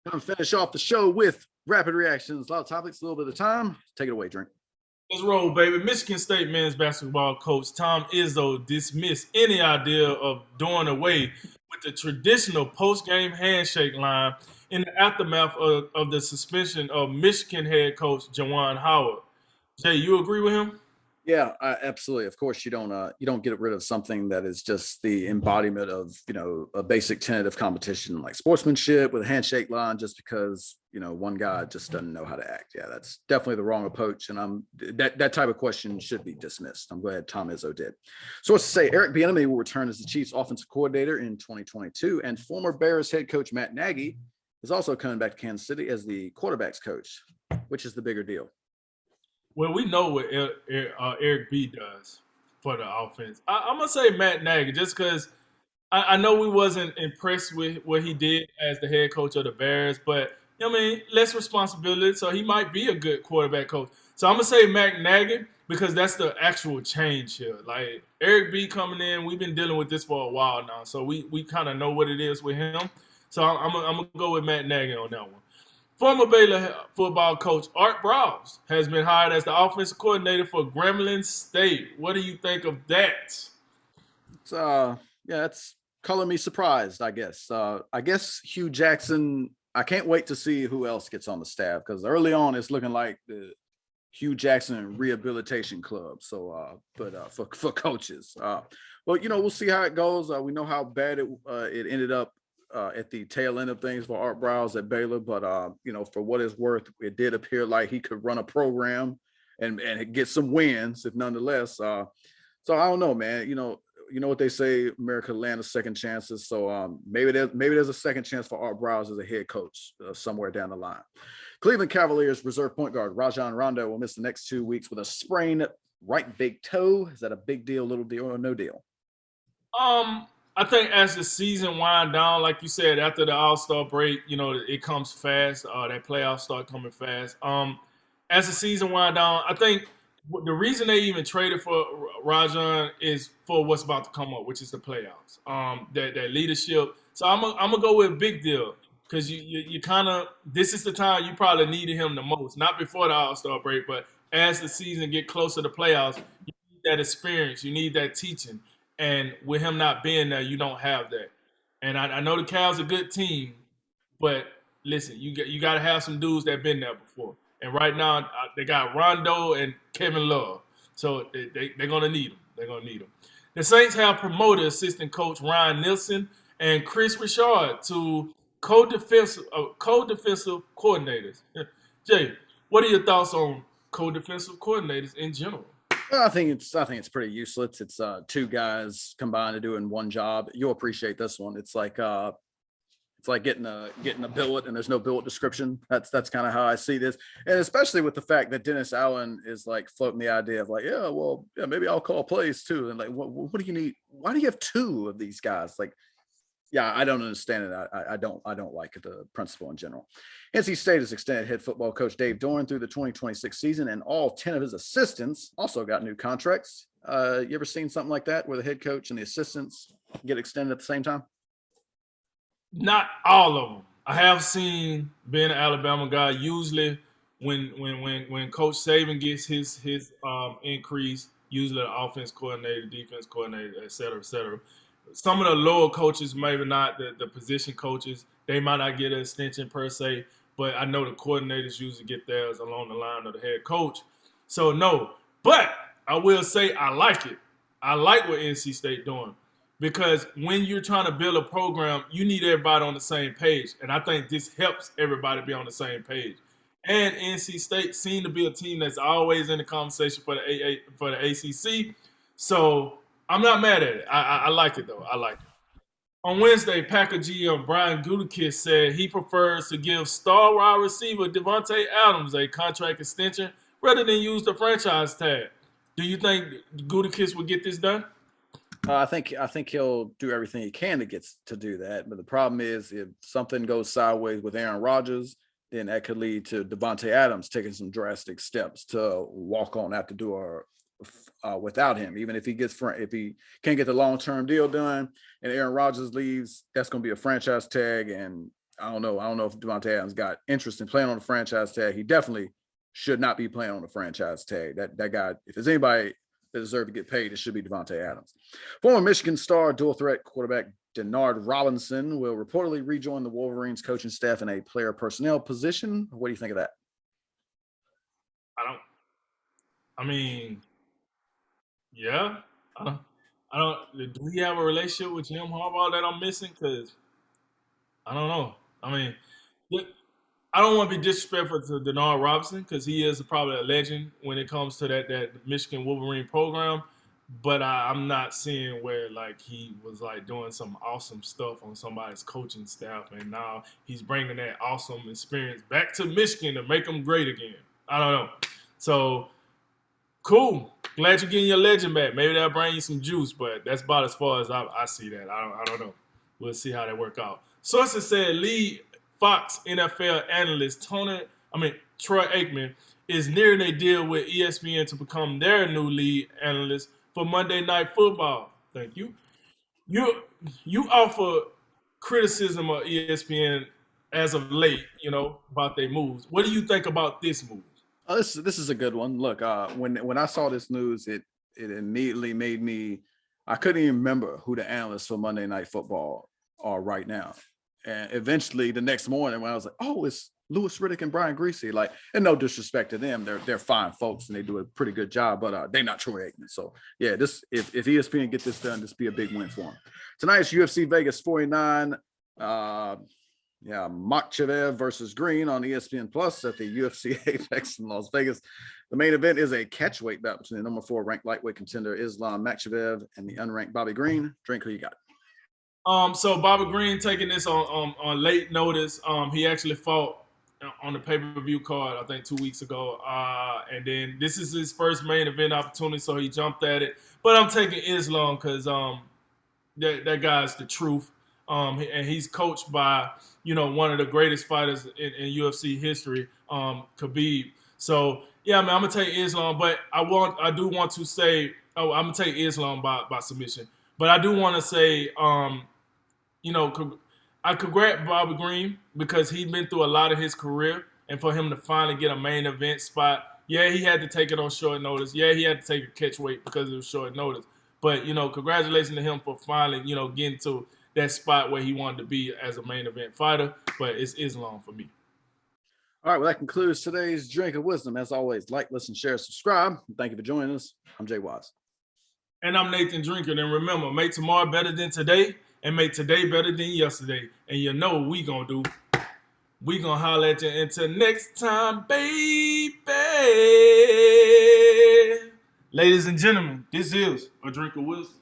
Gonna finish off the show with rapid reactions. A lot of topics, a little bit of time. Take it away, Drink. Let's roll, baby. Michigan State men's basketball coach Tom Izzo dismissed any idea of doing away with the traditional post-game handshake line in the aftermath of the suspension of Michigan head coach Jawan Howard. Jay, you agree with him? Yeah, absolutely. Of course, you don't get rid of something that is just the embodiment of a basic tenet of competition, like sportsmanship with a handshake line, just because one guy just doesn't know how to act. Yeah, that's definitely the wrong approach, and that type of question should be dismissed. I'm glad Tom Izzo did. Sources say Eric Bieniemy will return as the Chiefs' offensive coordinator in 2022, and former Bears head coach Matt Nagy is also coming back to Kansas City as the quarterbacks coach. Which is the bigger deal? Well, we know what Eric B does for the offense. I'm gonna say Matt Nagy, just because I know we wasn't impressed with what he did as the head coach of the Bears, but less responsibility, so he might be a good quarterback coach. So I'm gonna say Matt Nagy because that's the actual change here. Like Eric B coming in, we've been dealing with this for a while now, so we kind of know what it is with him. So I'm gonna go with Matt Nagy on that one. Former Baylor football coach Art Browse has been hired as the offensive coordinator for Grambling State. What do you think of that? It's yeah, it's color me surprised, I guess. I guess Hugh Jackson. I can't wait to see who else gets on the staff because early on it's looking like the Hugh Jackson Rehabilitation Club. So, but for coaches, well, we'll see how it goes. We know how bad it ended up at the tail end of things for Art Browse at Baylor, but for what it's worth, it did appear like he could run a program and get some wins, if nonetheless. So I don't know, man. You know what they say, America land of second chances. So maybe there's a second chance for Art Browse as a head coach somewhere down the line. Cleveland Cavaliers reserve point guard Rajon Rondo will miss the next 2 weeks with a sprained right big toe. Is that a big deal, little deal, or no deal? I think as the season wind down, like you said, after the All-Star break, it comes fast. That playoffs start coming fast. As the season wind down, I think the reason they even traded for Rajon is for what's about to come up, which is the playoffs. That leadership. So I'm gonna go with big deal because you kind of this is the time you probably needed him the most. Not before the All-Star break, but as the season get closer to playoffs, you need that experience, you need that teaching. And with him not being there, you don't have that. And I know the Cavs a good team, but listen, you got to have some dudes that been there before. And right now, they got Rondo and Kevin Love, so they're gonna need them. They're gonna need them. The Saints have promoted assistant coach Ryan Nielsen and Chris Richard to co-defensive coordinators. Jay, what are your thoughts on co-defensive coordinators in general? I think it's pretty useless. It's two guys combined to doing one job. You'll appreciate this one. It's like getting a billet and there's no billet description. That's kind of how I see this, and especially with the fact that Dennis Allen is like floating the idea of like, yeah, well, yeah, maybe I'll call plays too. And like, what do you need? Why do you have two of these guys? Like, yeah, I don't understand it. I don't like the principle in general. NC State has extended head football coach Dave Doran through the 2026 season, and all 10 of his assistants also got new contracts. You ever seen something like that where the head coach and the assistants get extended at the same time? Not all of them. I have seen being an Alabama guy. Usually, when Coach Saban gets his increase, usually the offense coordinator, defense coordinator, et cetera, et cetera. Some of the lower coaches, maybe not the position coaches, they might not get an extension per se, but I know the coordinators usually get theirs along the line of the head coach. So no, but I will say I like it. I like what NC State doing because when you're trying to build a program, you need everybody on the same page, and I think this helps everybody be on the same page. And NC State seem to be a team that's always in the conversation for the ACC. So I'm not mad at it. I like it though. I like it. On Wednesday, Packer GM Brian Gutekunst said he prefers to give star wide receiver Devontae Adams a contract extension rather than use the franchise tag. Do you think Gutekunst will get this done? I think he'll do everything he can to do that. But the problem is if something goes sideways with Aaron Rodgers, then that could lead to Devontae Adams taking some drastic steps to walk on out the door without him. Even if he can't get the long-term deal done and Aaron Rodgers leaves, that's going to be a franchise tag. And I don't know. I don't know if Devontae Adams got interest in playing on the franchise tag. He definitely should not be playing on the franchise tag. That guy, if there's anybody that deserves to get paid, it should be Devontae Adams. Former Michigan star dual threat quarterback Denard Robinson will reportedly rejoin the Wolverines coaching staff in a player personnel position. What do you think of that? I don't. I mean, yeah. I don't. I don't. Do we have a relationship with Jim Harbaugh that I'm missing? Because I don't know. I mean, I don't want to be disrespectful to Denard Robinson because he is probably a legend when it comes to that Michigan Wolverine program. But I'm not seeing where like he was like doing some awesome stuff on somebody's coaching staff, and now he's bringing that awesome experience back to Michigan to make them great again. I don't know. So cool. Glad you're getting your legend back. Maybe that'll bring you some juice, but that's about as far as I see that. I don't know. We'll see how that work out. Sources said lead Fox NFL analyst Troy Aikman is nearing a deal with ESPN to become their new lead analyst for Monday Night Football. Thank you. You offer criticism of ESPN as of late, about their moves. What do you think about this move? Oh, this is a good one. Look, when I saw this news, it immediately made me. I couldn't even remember who the analysts for Monday Night Football are right now. And eventually, the next morning, when I was like, "Oh, it's Louis Riddick and Brian Greasy," like, and no disrespect to them, they're fine folks and they do a pretty good job, but they're not Troy Aikman. So yeah, this if ESPN get this done, this be a big win for them. Tonight's UFC Vegas 49. Makhachev versus Green on ESPN Plus at the UFC Apex in Las Vegas. The main event is a catchweight bout between the number 4 ranked lightweight contender Islam Makhachev and the unranked Bobby Green. Drink, who you got? So Bobby Green taking this on late notice. He actually fought on the pay-per-view card, I think 2 weeks ago. And then this is his first main event opportunity, so he jumped at it. But I'm taking Islam because that guy's the truth. And he's coached by, one of the greatest fighters in UFC history, Khabib. So yeah, man, I'm gonna take Islam, but I do want to say, I'm gonna take Islam by submission. But I do want to say, I congrat Bobby Green because he's been through a lot of his career, and for him to finally get a main event spot, yeah, he had to take it on short notice. Yeah, he had to take a catch weight because it was short notice. But congratulations to him for finally, getting to that spot where he wanted to be as a main event fighter. But it's Islam for me. All right, well, that concludes today's Drink of Wisdom. As always, like, listen, share, subscribe. Thank you for joining us. I'm Jay Wise. And I'm Nathan Drinker. And remember, make tomorrow better than today and make today better than yesterday. And you know what we going to do. We going to holler at you until next time, baby. Ladies and gentlemen, this is A Drink of Wisdom.